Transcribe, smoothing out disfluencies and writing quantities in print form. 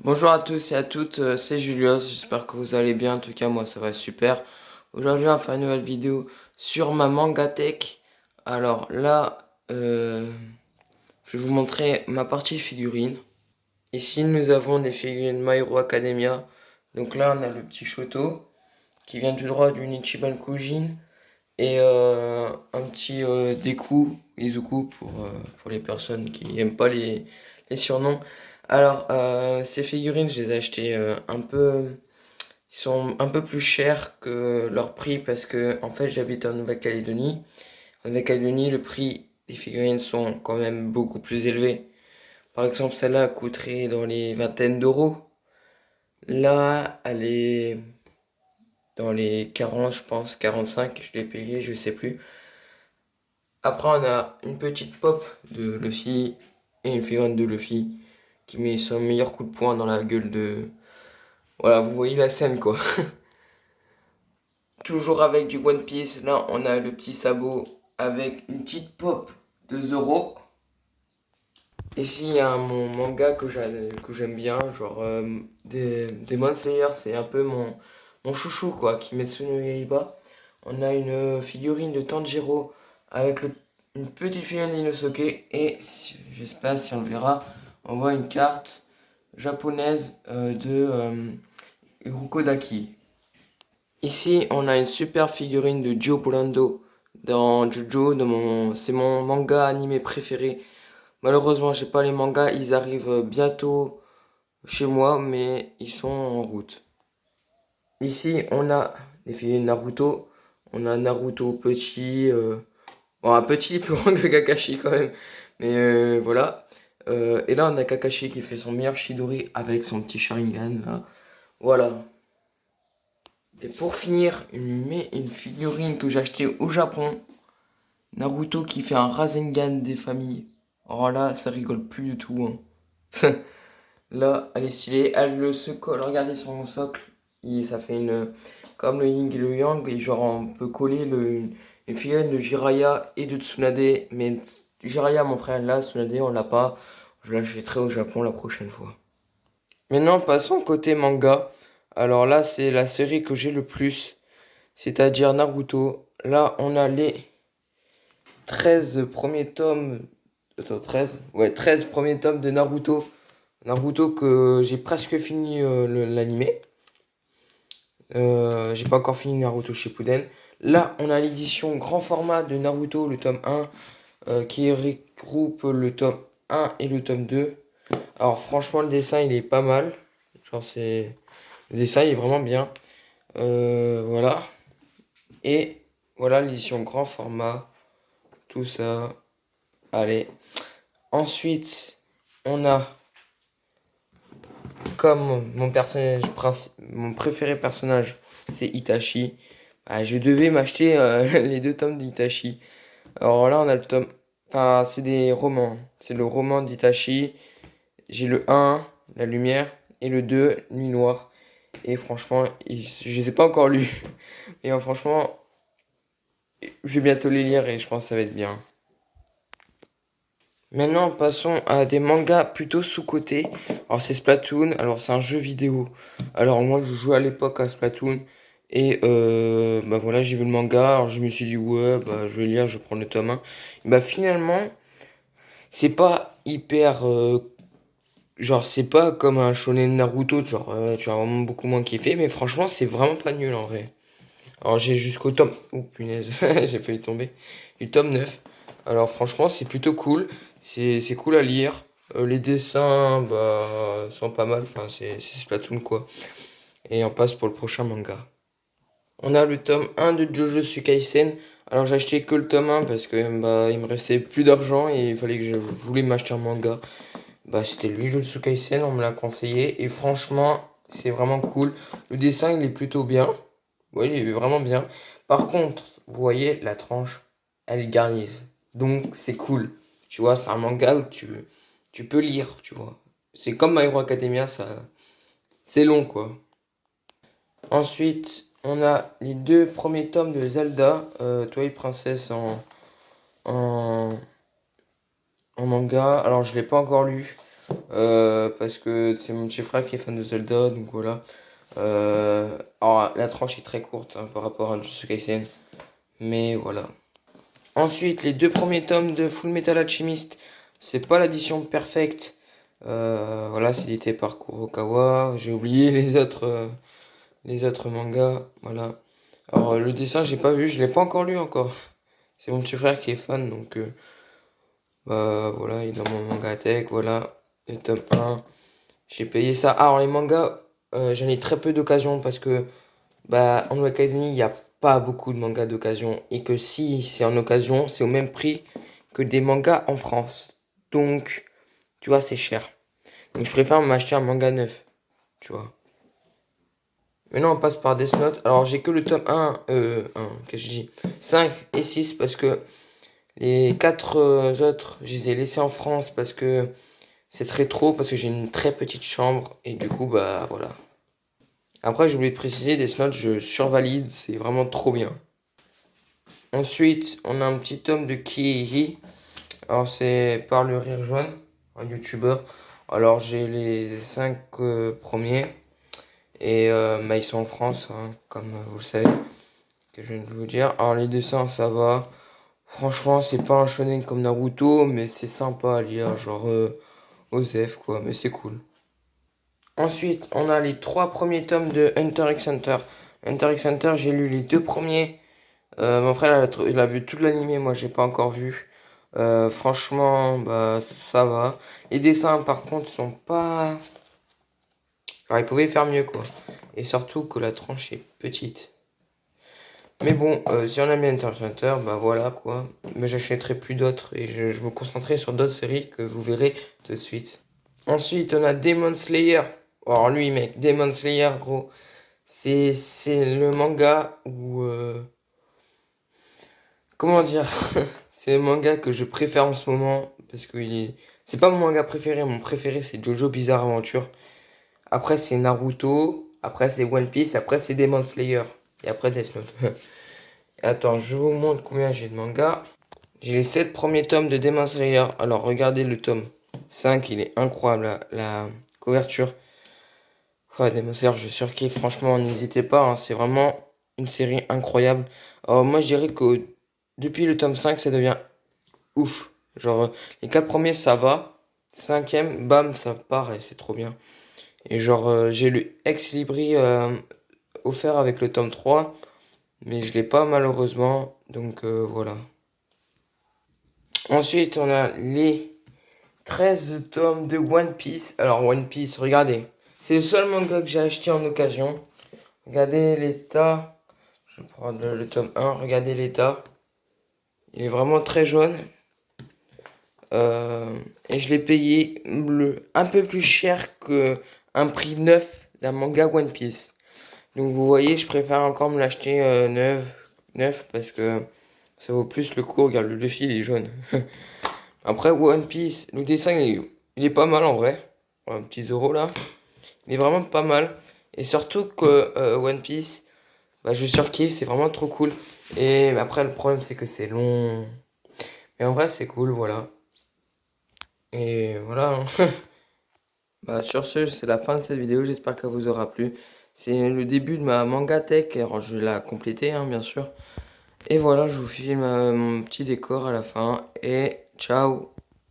Bonjour à tous et à toutes, c'est Julius, j'espère que vous allez bien, en tout cas moi ça va super. Aujourd'hui on va faire une nouvelle vidéo sur ma manga tech. Alors là, je vais vous montrer ma partie figurine. Ici nous avons des figurines My Hero Academia. Donc là on a le petit Shoto qui vient tout droit du Ichiban Kujin. Et un petit Deku, Izuku pour les personnes qui aiment pas les surnoms. Alors, ces figurines, je les ai achetées ils sont un peu plus chers que leur prix parce que, en fait, j'habite en Nouvelle-Calédonie. En Nouvelle-Calédonie, le prix des figurines sont quand même beaucoup plus élevés. Par exemple, celle-là coûterait dans les vingtaines d'euros. Là, elle est dans les 40, je pense, 45, je l'ai payé, je sais plus. Après, on a une petite pop de Luffy et une figurine de Luffy qui met son meilleur coup de poing dans la gueule de... Voilà, vous voyez la scène quoi. Toujours avec du One Piece, là on a le petit sabot avec une petite pop de Zoro. Ici il y a mon manga que j'aime bien, genre Demon Slayer, c'est un peu mon chouchou quoi, Kimetsu no Yaiba. On a une figurine de Tanjiro avec une petite figurine d'Inosuke et j'espère si on le verra, on voit une carte japonaise de Urukodaki. Ici on a une super figurine de Joe Polando dans Jojo, c'est mon manga animé préféré. Malheureusement j'ai pas les mangas, ils arrivent bientôt chez moi mais ils sont en route. Ici on a des figurines Naruto, on a Naruto petit, bon, un petit plus grand que Kakashi quand même. Mais voilà. Et là, on a Kakashi qui fait son meilleur Chidori avec son petit Sharingan. Là. Voilà. Et pour finir, une figurine que j'ai achetée au Japon. Naruto qui fait un Rasengan des familles. Oh là, ça rigole plus du tout. Hein. Là, elle est stylée. Elle le se colle. Regardez son socle. Ça fait une. Comme le yin et le yang. Et genre, on peut coller une figurine de Jiraiya et de Tsunade. Mais Jiraiya, mon frère, là. Tsunade, on l'a pas. Je l'achèterai au Japon la prochaine fois. Maintenant, passons côté manga. Alors là, c'est la série que j'ai le plus. C'est-à-dire Naruto. Là, on a les 13 premiers tomes. Attends, 13? Ouais, 13 premiers tomes de Naruto. Naruto que j'ai presque fini l'animé. J'ai pas encore fini Naruto Shippuden. Là, on a l'édition grand format de Naruto, le tome 1, qui regroupe le tome 1 et le tome 2. Alors franchement, le dessin, il est pas mal. Genre, c'est... Le dessin, il est vraiment bien. Voilà. Et voilà l'édition grand format. Tout ça. Allez. Ensuite, on a comme mon préféré personnage, c'est Itachi. Bah, je devais m'acheter les deux tomes d'Itachi. Alors là, on a le tome. Enfin, c'est des romans. C'est le roman d'Itachi. J'ai le un, La Lumière, et le 2, Nuit Noire. Et franchement, je les ai pas encore lus. Et franchement, je vais bientôt les lire et je pense que ça va être bien. Maintenant, passons à des mangas plutôt sous-cotés. Alors, c'est Splatoon. Alors, c'est un jeu vidéo. Alors, moi, je jouais à l'époque à Splatoon. Et bah voilà, j'ai vu le manga. Alors, je me suis dit, ouais, bah, je vais lire, je vais prendre le tome 1. Et bah, finalement, c'est pas hyper. Genre, c'est pas comme un shonen Naruto. Genre, tu as vraiment beaucoup moins kiffé. Mais franchement, c'est vraiment pas nul en vrai. Alors, j'ai jusqu'au tome. Oh, punaise, j'ai failli tomber. Du tome 9. Alors, franchement, c'est plutôt cool. C'est cool à lire. Les dessins, bah, sont pas mal. Enfin, c'est Splatoon, quoi. Et on passe pour le prochain manga. On a le tome 1 de Jujutsu Kaisen. Alors, j'ai acheté que le tome 1 parce que, bah, il me restait plus d'argent et il fallait que je voulais m'acheter un manga. Bah, c'était lui, Jujutsu Kaisen, on me l'a conseillé. Et franchement, c'est vraiment cool. Le dessin, il est plutôt bien. Oui, il est vraiment bien. Par contre, vous voyez, la tranche, elle est garnise. Donc, c'est cool. Tu vois, c'est un manga où tu peux lire, tu vois. C'est comme My Hero Academia, ça, c'est long, quoi. Ensuite, on a les deux premiers tomes de Zelda, Twilight Princess en, en manga. Alors, je ne l'ai pas encore lu. Parce que c'est mon petit frère qui est fan de Zelda, donc voilà. Alors, la tranche est très courte hein, par rapport à Jujutsu Kaisen, mais voilà. Ensuite, les deux premiers tomes de Full Metal Alchemist, c'est pas l'édition perfecte. Voilà, c'est édité par Kurokawa. J'ai oublié les autres mangas. Voilà. Alors, le dessin, j'ai pas vu, je l'ai pas encore lu encore. C'est mon petit frère qui est fan, donc bah voilà, il est dans mon mangatech. Voilà, le tome 1. J'ai payé ça. Ah, alors, les mangas, j'en ai très peu d'occasion parce que bah, en Academy, il n'y a pas beaucoup de mangas d'occasion. Et que si c'est en occasion, c'est au même prix que des mangas en France. Donc, tu vois, c'est cher. Donc, je préfère m'acheter un manga neuf. Tu vois. Maintenant, on passe par Death Note. Alors, j'ai que le tome 1, qu'est-ce que je dis 5 et 6 parce que les 4 autres, je les ai laissés en France parce que ce serait trop, parce que j'ai une très petite chambre. Et du coup, bah voilà. Après, j'ai oublié de préciser, Death Note, je survalide, c'est vraiment trop bien. Ensuite, on a un petit tome de Kiihi. Alors, c'est par le Rire Jaune, un youtubeur. Alors, j'ai les 5 premiers. Et bah, ils sont en France, hein, comme vous le savez, que je viens de vous dire. Alors, les dessins, ça va. Franchement, c'est pas un shonen comme Naruto, mais c'est sympa à lire. Genre, Osef, quoi, mais c'est cool. Ensuite, on a les 3 premiers tomes de Hunter x Hunter. Hunter x Hunter, j'ai lu les 2 premiers. Mon frère, il a vu tout l'animé, moi j'ai pas encore vu. Franchement, bah ça va. Les dessins, par contre, sont pas. Alors, ils pouvaient faire mieux, quoi. Et surtout que la tranche est petite. Mais bon, si on aime bien Hunter x Hunter, bah voilà, quoi. Mais j'achèterai plus d'autres et je me concentrerai sur d'autres séries que vous verrez tout de suite. Ensuite, on a Demon Slayer. Alors, lui, mec, Demon Slayer, gros. C'est le manga où. Comment dire? C'est le manga que je préfère en ce moment. Parce que c'est pas mon manga préféré. Mon préféré, c'est Jojo Bizarre Adventure. Après, c'est Naruto. Après, c'est One Piece. Après, c'est Demon Slayer. Et après, Death Note. Attends, je vous montre combien j'ai de mangas. J'ai les 7 premiers tomes de Demon Slayer. Alors, regardez le tome 5. Il est incroyable. La couverture. Ouais, Demon Slayer, je surkiffe. Franchement, n'hésitez pas, hein, c'est vraiment une série incroyable. Alors, moi, je dirais que depuis le tome 5, ça devient ouf. Genre, les 4 premiers, ça va. Cinquième, bam, ça part et c'est trop bien. Et genre, j'ai le Ex Libri offert avec le tome 3, mais je l'ai pas malheureusement. Donc, voilà. Ensuite, on a les 13 tomes de One Piece. Alors, One Piece, regardez. C'est le seul manga que j'ai acheté en occasion. Regardez l'état. Je vais prendre le tome 1. Regardez l'état. Il est vraiment très jaune. Et je l'ai payé un peu plus cher que un prix neuf d'un manga One Piece. Donc vous voyez, je préfère encore me l'acheter neuf parce que ça vaut plus le coup. Regarde, le Luffy il est jaune. Après One Piece, le dessin il est pas mal en vrai. Un petit Zoro là. Il est vraiment pas mal. Et surtout que One Piece, bah, je surkiffe, c'est vraiment trop cool. Et après, le problème, c'est que c'est long. Mais en vrai, c'est cool, voilà. Et voilà, hein. Bah, sur ce, c'est la fin de cette vidéo. J'espère qu'elle vous aura plu. C'est le début de ma manga tech. Alors, je vais la compléter, hein, bien sûr. Et voilà, je vous filme mon petit décor à la fin. Et ciao!